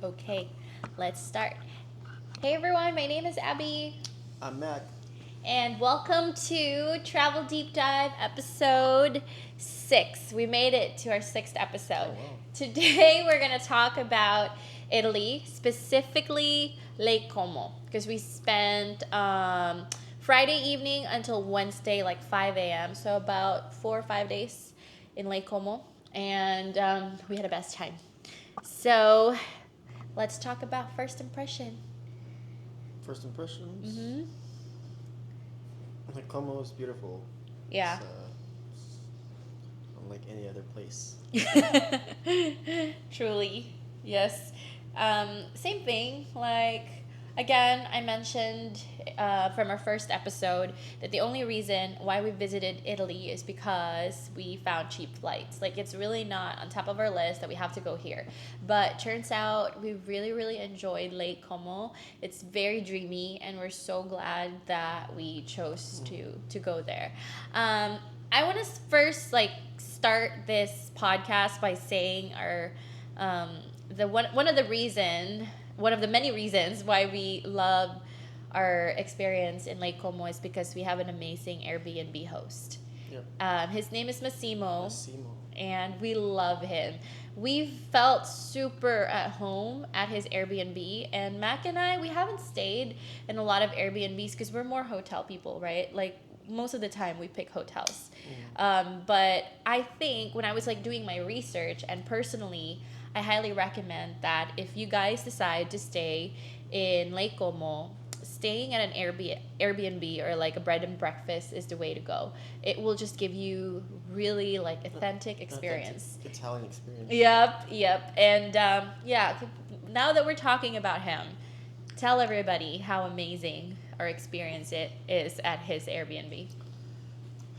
Okay, let's start. Hey everyone, my name is Abby, I'm Mac. and welcome to Travel Deep Dive episode 6. We made it to our 6th episode. Oh, wow. Today we're going to talk about Italy, specifically Lake Como, because we spent Friday evening until Wednesday, like 5 a.m., so about 4 or 5 days in Lake Como, and we had a best time. So let's talk about first impression. First impressions? Mm-hmm. Like Como is beautiful. Yeah. It's unlike any other place. Truly, yes. Same thing. Like, again, I mentioned from our first episode that the only reason why we visited Italy is because we found cheap flights. Like, it's really not on top of our list that we have to go here. But turns out we really, really enjoyed Lake Como. It's very dreamy, and we're so glad that we chose to go there. I want to first start this podcast by saying our the one of the many reasons why we love our experience in Lake Como is because we have an amazing Airbnb host. Yep. His name is Massimo, Massimo. and we love him. We felt super at home at his Airbnb, and Mac and I, we haven't stayed in a lot of Airbnbs because we're more hotel people, right? Like, most of the time we pick hotels. But I think when I was doing my research, and personally, I highly recommend that if you guys decide to stay in Lake Como, staying at an Airbnb or like a bread and breakfast is the way to go. It will just give you really authentic experience. Authentic Italian experience. Yep. And now that we're talking about him, tell everybody how amazing our experience it is at his Airbnb.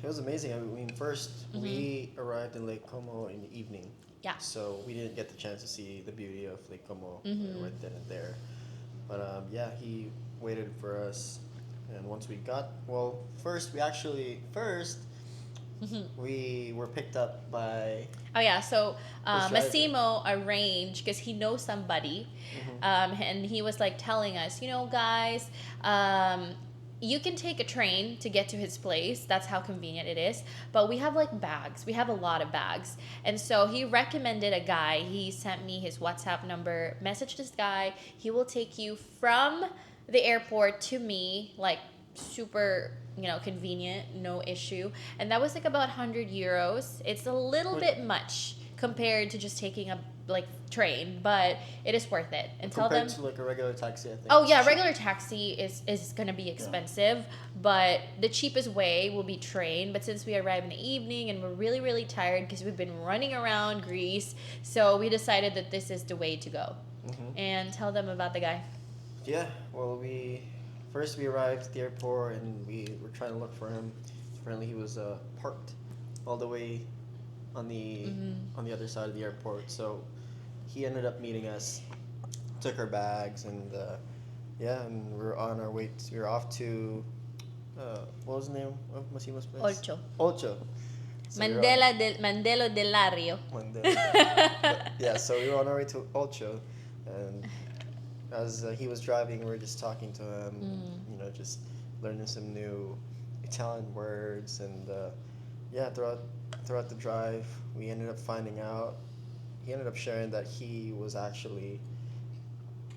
It was amazing. I mean, first we arrived in Lake Como in the evening. Yeah. So we didn't get the chance to see the beauty of Lake Como right then and there. But he waited for us, and once we got first we were picked up by. Oh yeah, so His driver. Massimo arranged because he knows somebody, and he was telling us, guys, you can take a train to get to his place. That's how convenient it is. But we have bags. We have a lot of bags, and so he recommended a guy. He sent me his WhatsApp number. Message this guy. He will take you from the airport to me, super convenient, no issue. And that was about 100 euros. It's a little bit much compared to just taking a train, but it is worth it. And tell them Compared to a regular taxi, I think. Oh yeah, regular taxi is gonna be expensive, but the cheapest way will be train. But since we arrive in the evening and we're really, really tired because we've been running around Greece, so we decided that this is the way to go. And tell them about the guy. Yeah, well, we arrived at the airport and we were trying to look for him. Apparently, he was parked all the way on the other side of the airport. So he ended up meeting us, took our bags, and and we were on our way. We were off to what was the name of Massimo's place? Olcho. Olcho. So Mandelo dell'Ario. So we were on our way to Olcho, and as he was driving, we were just talking to him, just learning some new Italian words, and throughout the drive, we ended up finding out. He ended up sharing that he was actually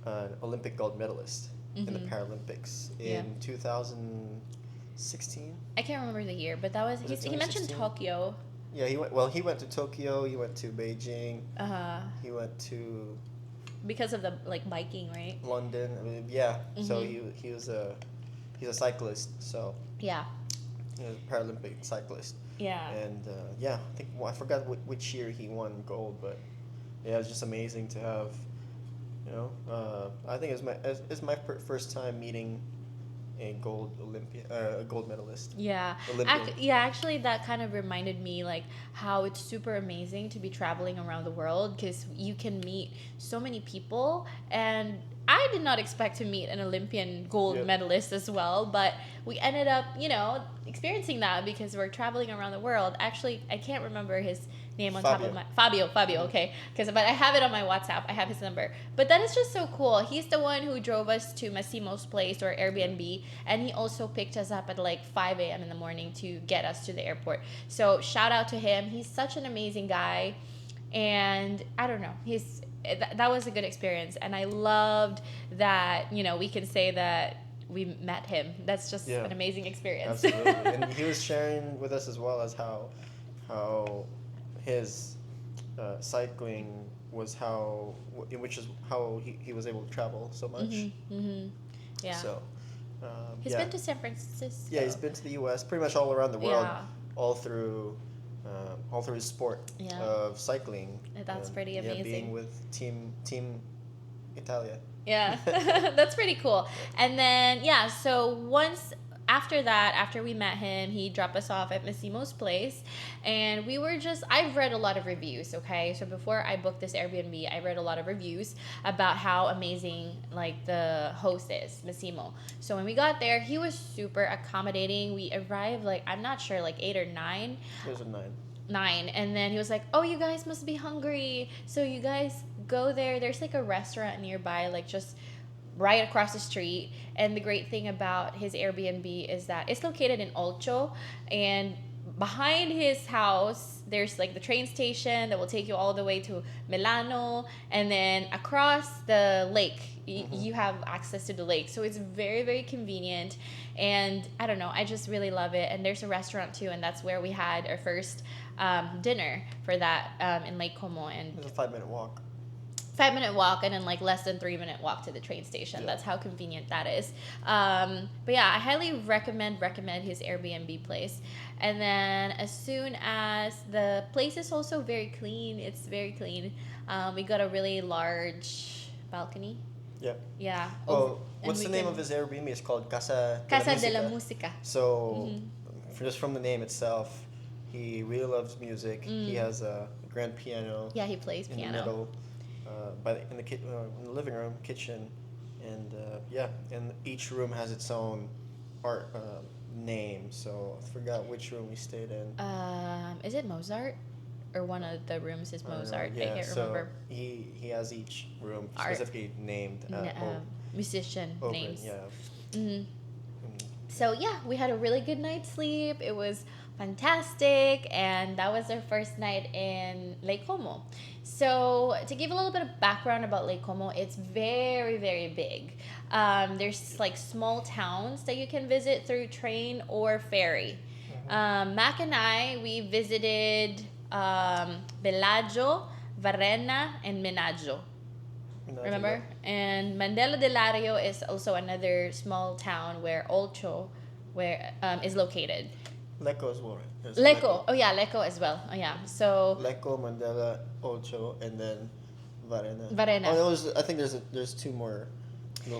an Olympic gold medalist in the Paralympics in 2016. I can't remember the year, but that was he mentioned Tokyo. Yeah, he went. Well, he went to Tokyo. He went to Beijing. He went to. Because of the biking, right? London. I mean, So he's a cyclist. So yeah, he was a Paralympic cyclist. Yeah. And I think I forgot which year he won gold, but it was just amazing to have. I think it's my first time meeting a gold medalist. Yeah. Actually, that kind of reminded me how it's super amazing to be traveling around the world because you can meet so many people, and I did not expect to meet an Olympian gold medalist as well, but we ended up, experiencing that because we're traveling around the world. Actually, I can't remember his name on top of Fabio. my Fabio. Okay, but I have it on my WhatsApp. I have his number. But that is just so cool. He's the one who drove us to Massimo's place or Airbnb, and he also picked us up at like 5 a.m. in the morning to get us to the airport. So shout out to him. He's such an amazing guy, and I don't know. That was a good experience, and I loved that. We can say that we met him. That's just Yeah. an amazing experience. Absolutely. And he was sharing with us as well as how his cycling was which is how he was able to travel so much. Yeah. So, He's yeah. been to San Francisco. Yeah, he's been to the U.S. pretty much all around the world, Yeah. all through his sport Yeah. of cycling. That's and, pretty Yeah, amazing. being with Team Italia. Yeah, that's pretty cool. And then, yeah, so after we met him, he dropped us off at Massimo's place. And I've read a lot of reviews, okay? So before I booked this Airbnb, I read a lot of reviews about how amazing, like, the host is, Massimo. So when we got there, he was super accommodating. We arrived, like, I'm not sure, like 8 or 9. It was a 9. 9, and then he was like, oh, you guys must be hungry, so you guys go there's like a restaurant nearby, like just right across the street. And the great thing about his Airbnb is that it's located in Olcho, and behind his house there's like the train station that will take you all the way to Milano, and then across the lake you have access to the lake, so it's very, very convenient. And I don't know, I just really love it. And there's a restaurant too, and that's where we had our first dinner for that in Lake Como. And It was a 5-minute walk. 5-minute walk, and then like less than 3-minute walk to the train station. Yeah. That's how convenient that is. But yeah, I highly recommend his Airbnb place. And then as soon as the place is also very clean, it's very clean. We got a really large balcony. Yep. Yeah. Well, and what's we the name can- of his Airbnb? It's called Casa Casa de la Música. So, just from the name itself, he really loves music. He has a grand piano Yeah, he plays in piano. the middle, in the living room, kitchen, and and each room has its own art name. So I forgot which room we stayed in. Is it Mozart? Or one of the rooms is I don't know. Mozart. I Yeah, can't so remember. he has each room Art. specifically named. Musician Open, names. yeah. Mhm. Mm. So yeah, we had a really good night's sleep. It was fantastic, and that was our first night in Lake Como. So to give a little bit of background about Lake Como, it's very, very big. There's like small towns that you can visit through train or ferry. Mac and I, we visited Bellagio, Varena, and Menaggio. Remember? And Mandela del Lario is also another small town where Olcho is located. Lecco as well. There's Lecco. Oh yeah, Lecco as well. Oh yeah. So Lecco, Mandela, Ocho, and then Varena. Varena. Oh, I think there's 2 more.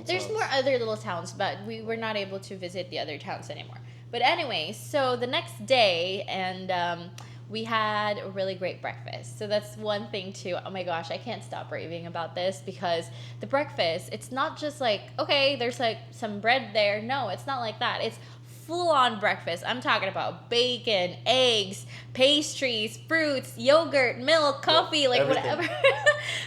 there's towns. more other little towns, but we were not able to visit the other towns anymore. But anyway, so the next day, and we had a really great breakfast. So that's one thing too. Oh my gosh, I can't stop raving about this, because the breakfast, it's not just like, okay, there's like some bread there. No, it's not like that. It's full-on breakfast. I'm talking about bacon, eggs, pastries, fruits, yogurt, milk, coffee, like everything. whatever.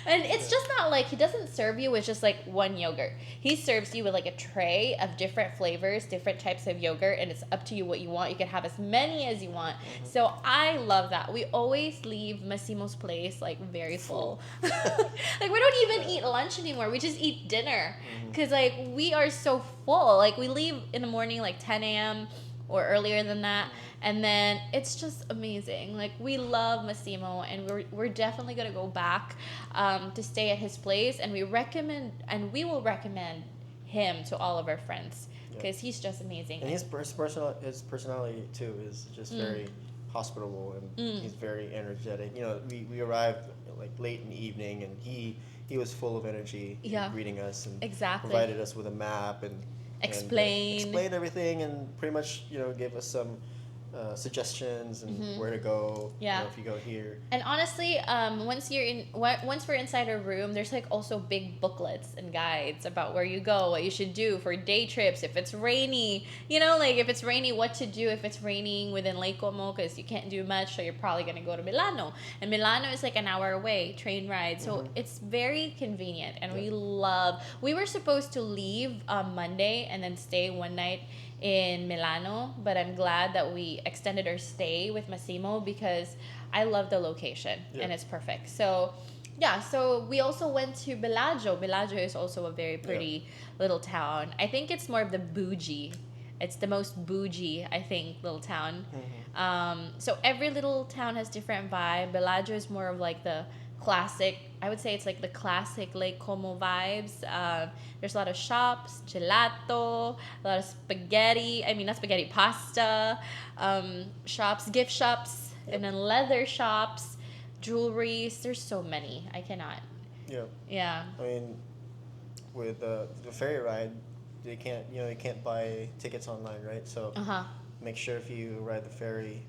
And it's just not like, he doesn't serve you with just like one yogurt. He serves you with like a tray of different flavors, different types of yogurt, and it's up to you what you want. You can have as many as you want. So I love that. We always leave Massimo's place like very full. Like we don't even eat lunch anymore. We just eat dinner, because like we are so full. Like we leave in the morning like 10 a.m. or earlier than that, and then it's just amazing. Like we love Massimo, and we're definitely gonna go back to stay at his place, and we will recommend him to all of our friends, because he's just amazing. And his personality too is just very hospitable, and he's very energetic. We arrived like late in the evening, and he was full of energy, greeting us, and Exactly. provided us with a map and Explained explained everything, and pretty much gave us some suggestions and where to go. Yeah. If you go here. And honestly, once we're inside our room, there's like also big booklets and guides about where you go, what you should do for day trips. If it's rainy, like if it's rainy, what to do if it's raining within Lake Como, because you can't do much, so you're probably gonna go to Milano. And Milano is like an hour away, train ride, so it's very convenient. And we were supposed to leave on Monday and then stay one night in Milano, but I'm glad that we extended our stay with Massimo because I love the location and it's perfect. So yeah, so we also went to Bellagio. Bellagio is also a very pretty little town. I think it's more of the bougie. It's the most bougie, I think, little town. So every little town has different vibe. Bellagio is more of like the classic, I would say it's like the classic Lake Como vibes. There's a lot of shops, gelato, a lot of spaghetti. I mean, not spaghetti, pasta. Shops, gift shops, and then leather shops, jewelries. There's so many. I cannot. Yeah. Yeah. I mean, with the ferry ride, you can't buy tickets online, right? So make sure if you ride the ferry,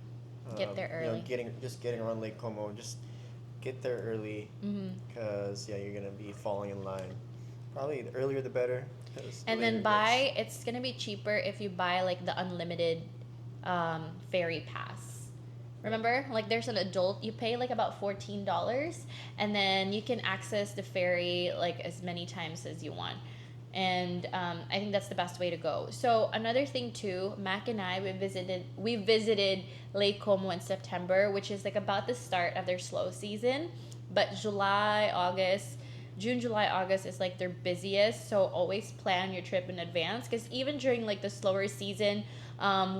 get there early. Getting around Lake Como, just get there early because you're gonna be falling in line. Probably the earlier the better. And then it's gonna be cheaper if you buy like the unlimited ferry pass. Remember, like there's an adult, you pay like about $14, and then you can access the ferry like as many times as you want. And I think that's the best way to go. So another thing too, Mac and I, we visited Lake Como in September, which is like about the start of their slow season. But June, July, August is like their busiest. So always plan your trip in advance, because even during like the slower season,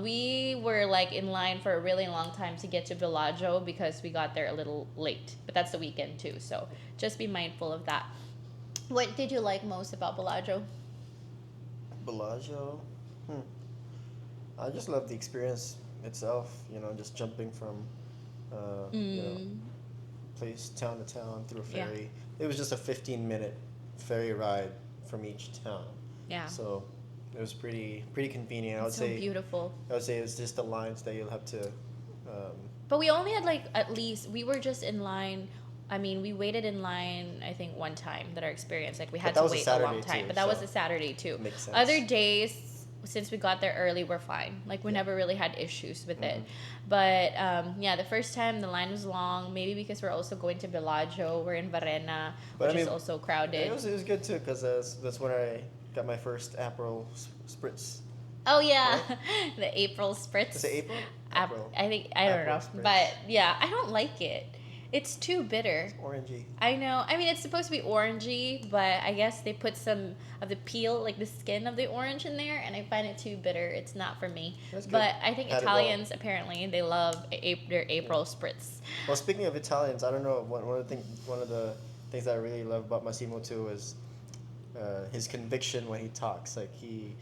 we were like in line for a really long time to get to Bellagio because we got there a little late. But that's the weekend too, so just be mindful of that. What did you like most about Bellagio? Bellagio? I just love the experience itself, just jumping from, town to town through a ferry. It was just a 15-minute ferry ride from each town. Yeah. So it was pretty convenient. It's so beautiful. I would say it's just the lines that you'll have to... But we only had we were just in line... I mean, we waited in line, I think, one time that our experience. Like, we had to wait a long time. But that was a Saturday, too. Makes sense. Other days, since we got there early, we're fine. Like, we never really had issues with it. But, the first time, the line was long. Maybe because we're also going to Bellagio. We're in Varena, which is also crowded. It was good, too, because that's when I got my first Aperol Spritz. Oh, yeah. Right? The April Spritz. Is it April? April. I don't know. Spritz. But, yeah, I don't like it. It's too bitter. It's orangey. I know. I mean, it's supposed to be orangey, but I guess they put some of the peel, like the skin of the orange in there, and I find it too bitter. It's not for me. But I think Italians, apparently, they love their April Spritz. Well, speaking of Italians, I don't know, one of the things that I really love about Massimo, too, is his conviction when he talks. Like, he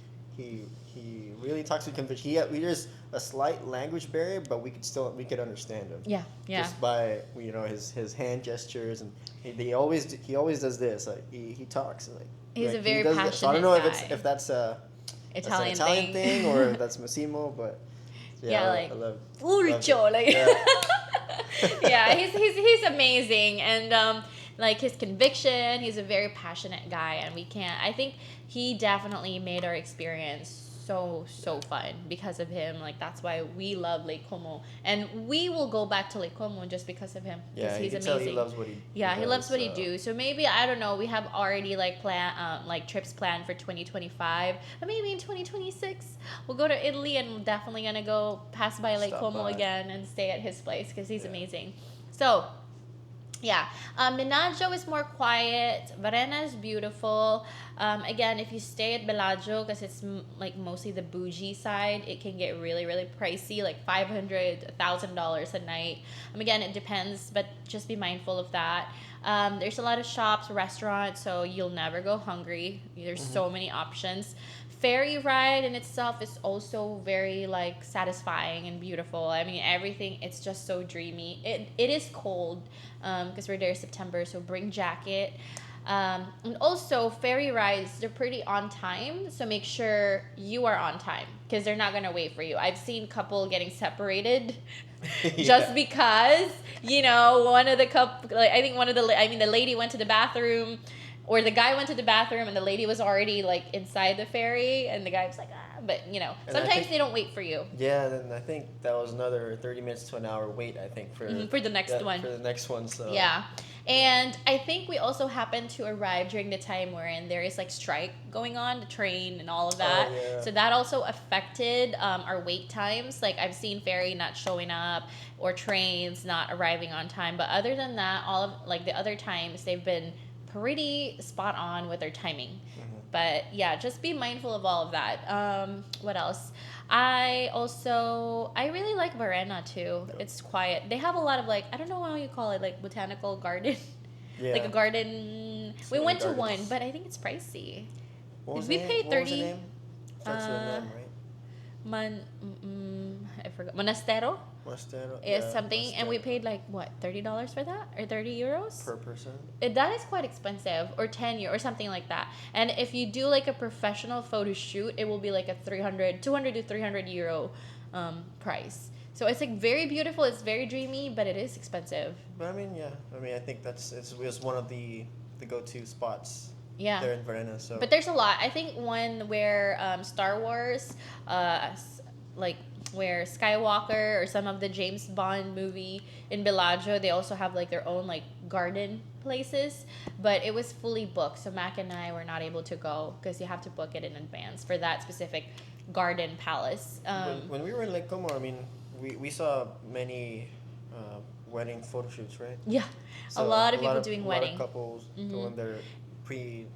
really talks with conviction. There's a slight language barrier, but we could understand him. Yeah. Just by his hand gestures, and he always does this. Like he talks. He's a very passionate guy. So I don't know if that's an Italian thing or if that's Massimo, but I love Urcio, like yeah, he's amazing, and like his conviction, he's a very passionate guy, and I think he definitely made our experience so fun because of him. Like, that's why we love Lake Como, and we will go back to Lake Como just because of him. Yeah, he's amazing. Tell he loves what he he loves what he do. So maybe, I don't know, we have already trips planned for 2025, but maybe in 2026 we'll go to Italy, and we're definitely gonna go pass by Lake Como again and stay at his place because he's amazing. So Menaggio is more quiet. Varena is beautiful. Again, if you stay at Bellagio, because it's like mostly the bougie side, it can get really, really pricey, like $500, $1,000 a night. Again, it depends, but just be mindful of that. There's a lot of shops, restaurants, so you'll never go hungry. There's so many options. Ferry ride in itself is also very like satisfying and beautiful. I mean, everything, it's just so dreamy. It is cold because we're there in September, so bring jacket. And also, ferry rides, they're pretty on time. So make sure you are on time because they're not going to wait for you. I've seen couple getting separated just because, one of the couple, like, I think the lady went to the bathroom, or the guy went to the bathroom and the lady was already like inside the ferry and the guy was like, but sometimes they don't wait for you. Yeah, then I think that was another 30 minutes to an hour wait, I think, for the next one. For the next one, so. Yeah. And I think we also happened to arrive during the time wherein there is like strike going on, the train and all of that. Oh, yeah. So that also affected our wait times. Like I've seen ferry not showing up or trains not arriving on time. But other than that, all of like the other times they've been pretty spot on with their timing. Mm-hmm. But yeah, just be mindful of all of that. What else? I really like Varena too. It's quiet. They have a lot of like, I don't know how you call it, like botanical garden. Yeah. Like a garden. So we many went gardens. to one, but I think it's pricey. What was we the name? paid What was the 30. name? Starts with an M, right? I forgot. Monastero Mostero. is Yeah, something, and we Mostero. paid like what, $30 for that, or 30 euros? Per person. That is quite expensive, or 10 euro or something like that. And if you do like a professional photo shoot, it will be like a 200 to 300 euro price. So it's like very beautiful, it's very dreamy, but it is expensive. But I mean, yeah. I mean, I think it was one of the go-to spots Yeah. there in Varena. So. But there's a lot. I think one where Star Wars, like where Skywalker or some of the James Bond movie in Bellagio, they also have like their own like garden places. But it was fully booked, so Mac and I were not able to go because you have to book it in advance for that specific garden palace. When we were in Lake Como, I mean, we saw many wedding photo shoots, right? Yeah, So a lot of people doing a wedding. lot of couples doing their pre.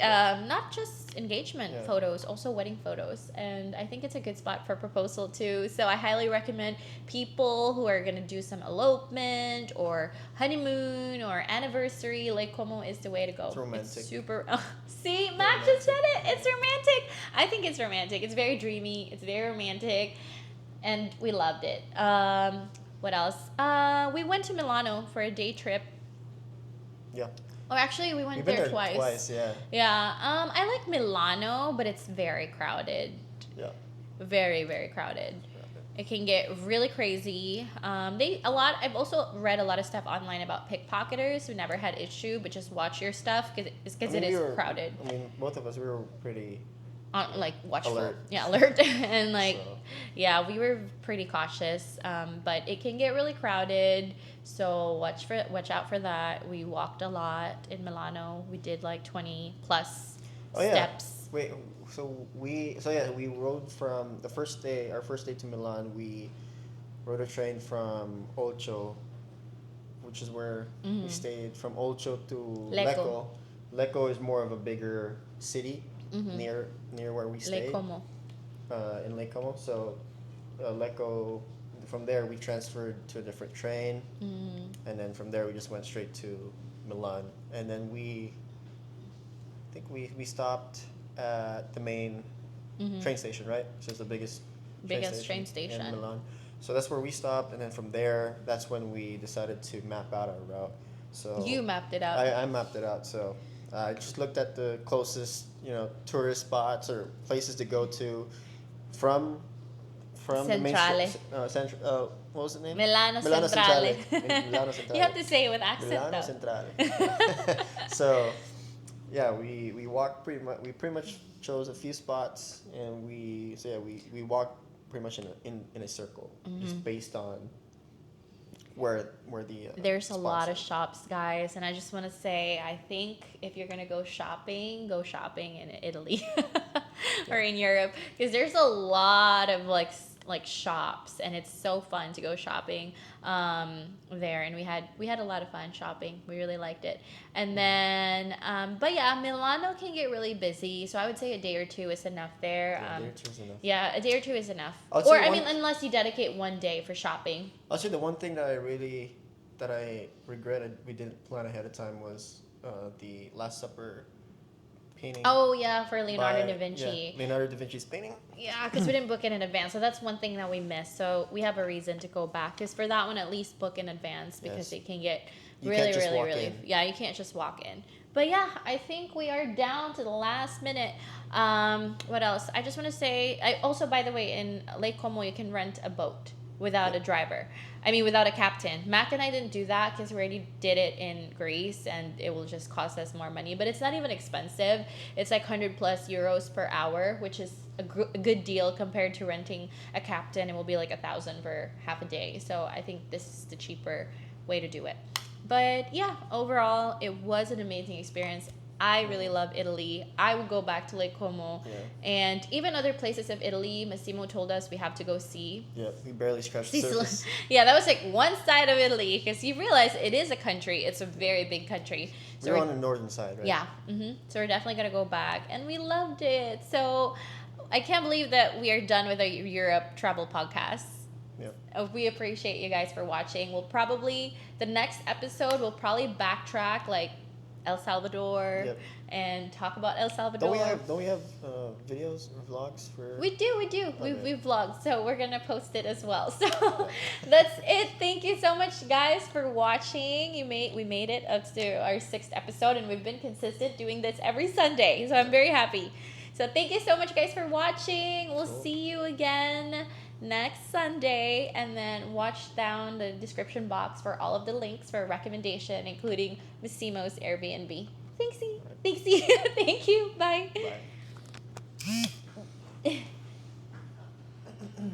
Not just engagement Yeah. photos, also wedding photos. And I think it's a good spot for proposal too. So I highly recommend people who are going to do some elopement or honeymoon or anniversary. Lake Como is the way to go. It's romantic. It's super. See, Matt just said it. It's romantic. I think it's romantic. It's very dreamy. It's very romantic. And we loved it. What else? We went to Milano for a day trip. Yeah. Or actually, we went We've been there there twice. twice, yeah. Yeah. I like Milano, but it's very crowded. Yeah. Very, very crowded. It can get really crazy. I've also read a lot of stuff online about pickpocketers who never had issue, but just watch your stuff because it is crowded. I mean, both of us, we were pretty. Like watchful. Alert. Yeah, alert. And like, So. yeah, we were pretty cautious. But it can get really crowded. So watch out for that. We walked a lot in Milano. We did like 20 plus steps. Wait, we rode from our first day to Milan. We rode a train from Olcho, which is where we stayed. From Olcho to Lecco. Lecco is more of a bigger city near where we stayed. Lake Como. In Lake Como. So Lecco, from there we transferred to a different train, and then from there we just went straight to Milan. And then I think we stopped at the main train station, right? So it's the biggest train station in Milan. So that's where we stopped, and then from there, that's when we decided to map out our route. So You mapped it out. I mapped it out. So I just looked at the closest, tourist spots or places to go to from the main Centrale. what was the name? Milano Centrale. Milano Centrale. You have to say it with accent Milano though. Centrale. So, yeah, we walked pretty much. We pretty much chose a few spots, and we walked pretty much in a circle, just based on where the There's a lot spots of shops, guys, and I just want to say, I think if you're gonna go shopping in Italy or in Europe, because there's a lot of like shops, and it's so fun to go shopping there, and we had a lot of fun shopping. We really liked it. And then but yeah, Milano can get really busy, so I would say a day or two is enough there. Yeah, a day or two is enough. Yeah, a day or two is enough. I'll Or say I mean, unless you dedicate one day for shopping. I'll say the one thing that I regretted we didn't plan ahead of time was the Last Supper painting. Oh yeah, for Leonardo by- da Vinci. Yeah, Leonardo da Vinci's painting. Yeah, because we didn't book it in advance, so that's one thing that we missed. So we have a reason to go back. Because for that one, at least book in advance because Yes. it can get You really, can't just really, walk really. in. Yeah, you can't just walk in. But yeah, I think we are down to the last minute. What else? I just want to say, I also, by the way, in Lake Como, you can rent a boat without a Yep. driver. I mean, without a captain. Mac and I didn't do that because we already did it in Greece, and it will just cost us more money. But it's not even expensive. It's like 100 plus euros per hour, which is a good deal compared to renting a captain. It will be like 1,000 for half a day. So I think this is the cheaper way to do it. But yeah, overall, it was an amazing experience. I really love Italy. I would go back to Lake Como. Yeah. And even other places of Italy, Massimo told us we have to go see. Yeah, we barely scratched the Sicily. surface. Yeah, that was like one side of Italy because you realize it is a country. It's a very big country. We're on the northern side, right? Yeah. So we're definitely going to go back. And we loved it. So I can't believe that we are done with our Europe travel podcast. Yep. We appreciate you guys for watching. The next episode, we'll probably backtrack like El Salvador Yep. and talk about El Salvador. Don't we have videos or vlogs for? We do. We Okay. vlogged, so we're gonna post it as well. So that's it. Thank you so much, guys, for watching. We made it up to our 6th episode, and we've been consistent doing this every Sunday. So I'm very happy. So thank you so much, guys, for watching. We'll Cool. see you again next Sunday, and then watch down the description box for all of the links for a recommendation, including Massimo's Airbnb. Thanks, Thank you. Bye. Bye.